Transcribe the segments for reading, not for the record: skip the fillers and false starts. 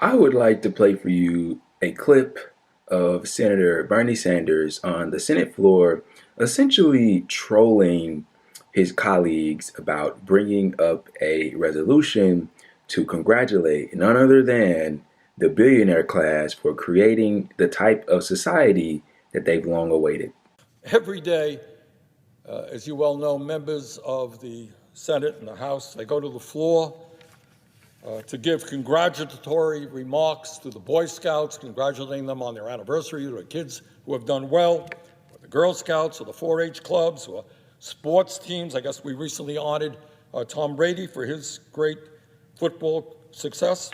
I would like to play for you a clip of Senator Bernie Sanders on the Senate floor, essentially trolling his colleagues about bringing up a resolution to congratulate none other than the billionaire class for creating the type of society that they've long awaited. Every day, as you well know, members of the Senate and the House, they go to the floor to give congratulatory remarks to the Boy Scouts, congratulating them on their anniversary, to the kids who have done well, or the Girl Scouts, or the 4-H clubs, or sports teams. I guess we recently honored Tom Brady for his great football success.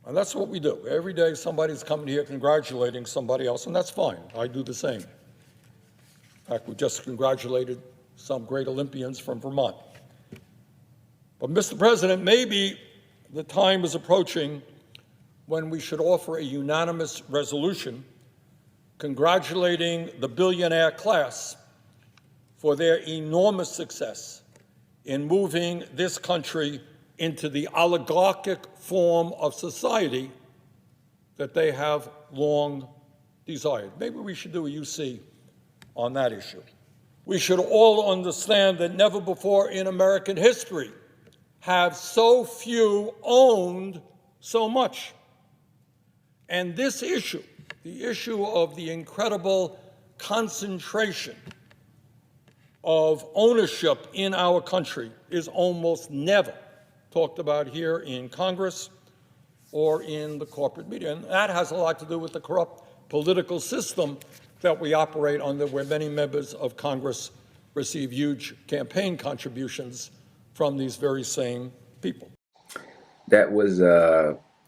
And that's what we do. Every day somebody's coming here congratulating somebody else, and that's fine. I do the same. In fact, we just congratulated some great Olympians from Vermont. But, Mr. President, maybe the time is approaching when we should offer a unanimous resolution congratulating the billionaire class for their enormous success in moving this country into the oligarchic form of society that they have long desired. Maybe we should do a UC on that issue. We should all understand that never before in American history have so few owned so much. And this issue, the issue of the incredible concentration of ownership in our country, is almost never talked about here in Congress or in the corporate media. And that has a lot to do with the corrupt political system that we operate under, where many members of Congress receive huge campaign contributions from these very same people. That was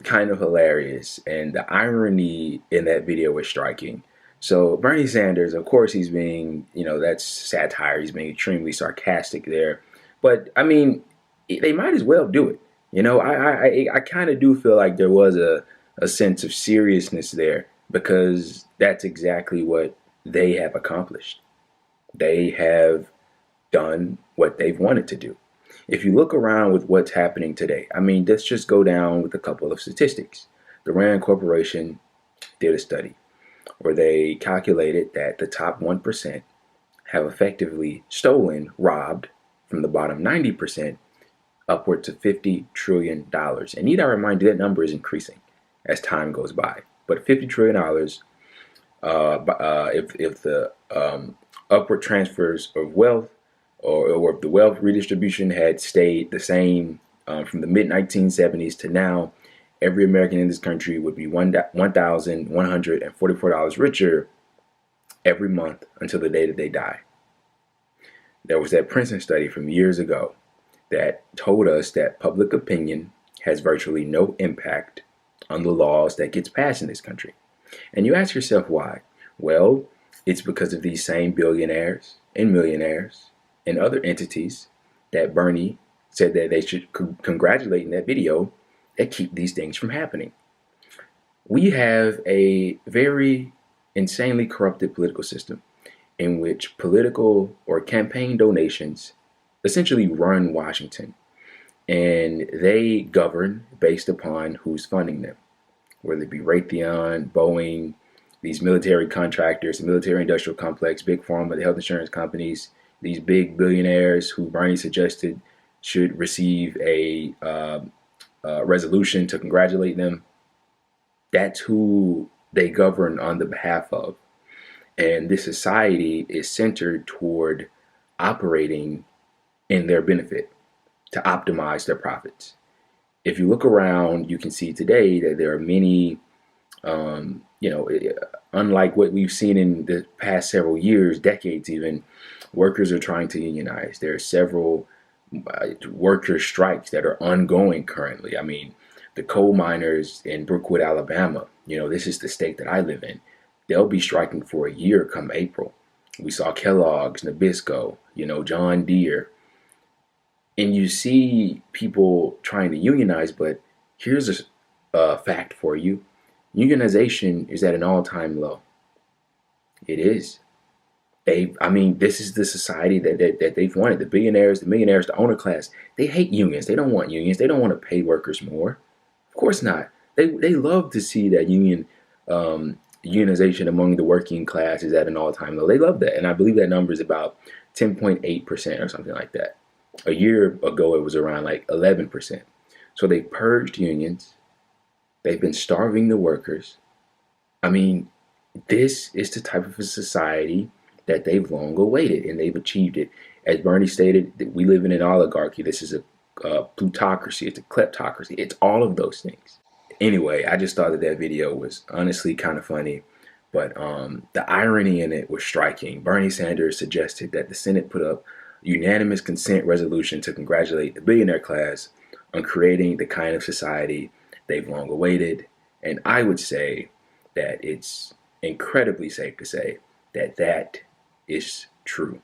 kind of hilarious, and the irony in that video was striking. So Bernie Sanders, of course, he's being, that's satire. He's being extremely sarcastic there. But, I mean, they might as well do it. I kind of do feel like there was a sense of seriousness there, because that's exactly what they have accomplished. They have done what they've wanted to do. If you look around with what's happening today, let's just go down with a couple of statistics. The Rand Corporation did a study where they calculated that the top 1% have effectively stolen, robbed from the bottom 90% upwards of $50 trillion. And need I remind you, that number is increasing as time goes by. But $50 trillion, if the upward transfers of wealth, or if the wealth redistribution had stayed the same from the mid-1970s to now, every American in this country would be $1,144 richer every month until the day that they die. There was that Princeton study from years ago that told us that public opinion has virtually no impact on the laws that gets passed in this country. And you ask yourself why? Well, it's because of these same billionaires and millionaires and other entities that Bernie said that they should congratulate in that video that keep these things from happening. We have a very insanely corrupted political system in which political or campaign donations essentially run Washington, and they govern based upon who's funding them, whether it be Raytheon, Boeing, these military contractors, the military industrial complex, big pharma, the health insurance companies, these big billionaires who Bernie suggested should receive a resolution to congratulate them. That's who they govern on the behalf of. And this society is centered toward operating in their benefit to optimize their profits. If you look around, you can see today that there are many, unlike what we've seen in the past several years, decades even, workers are trying to unionize. There are several worker strikes that are ongoing currently. The coal miners in Brookwood, Alabama, this is the state that I live in. They'll be striking for a year come April. We saw Kellogg's, Nabisco, John Deere. And you see people trying to unionize, but here's a fact for you. Unionization is at an all-time low. It is. This is the society that they've wanted. The billionaires, the millionaires, the owner class, they hate unions. They don't want unions. They don't want to pay workers more. Of course not. They love to see that unionization among the working class is at an all-time low. They love that, and I believe that number is about 10.8% or something like that. A year ago, it was around like 11%. So they purged unions. They've been starving the workers. I mean, this is the type of a society that they've long awaited, and they've achieved it. As Bernie stated, we live in an oligarchy. This is a plutocracy. It's a kleptocracy. It's all of those things. Anyway, I just thought that video was honestly kind of funny, but the irony in it was striking. Bernie Sanders suggested that the Senate put up a unanimous consent resolution to congratulate the billionaire class on creating the kind of society they've long awaited. And I would say that it's incredibly safe to say that that is true.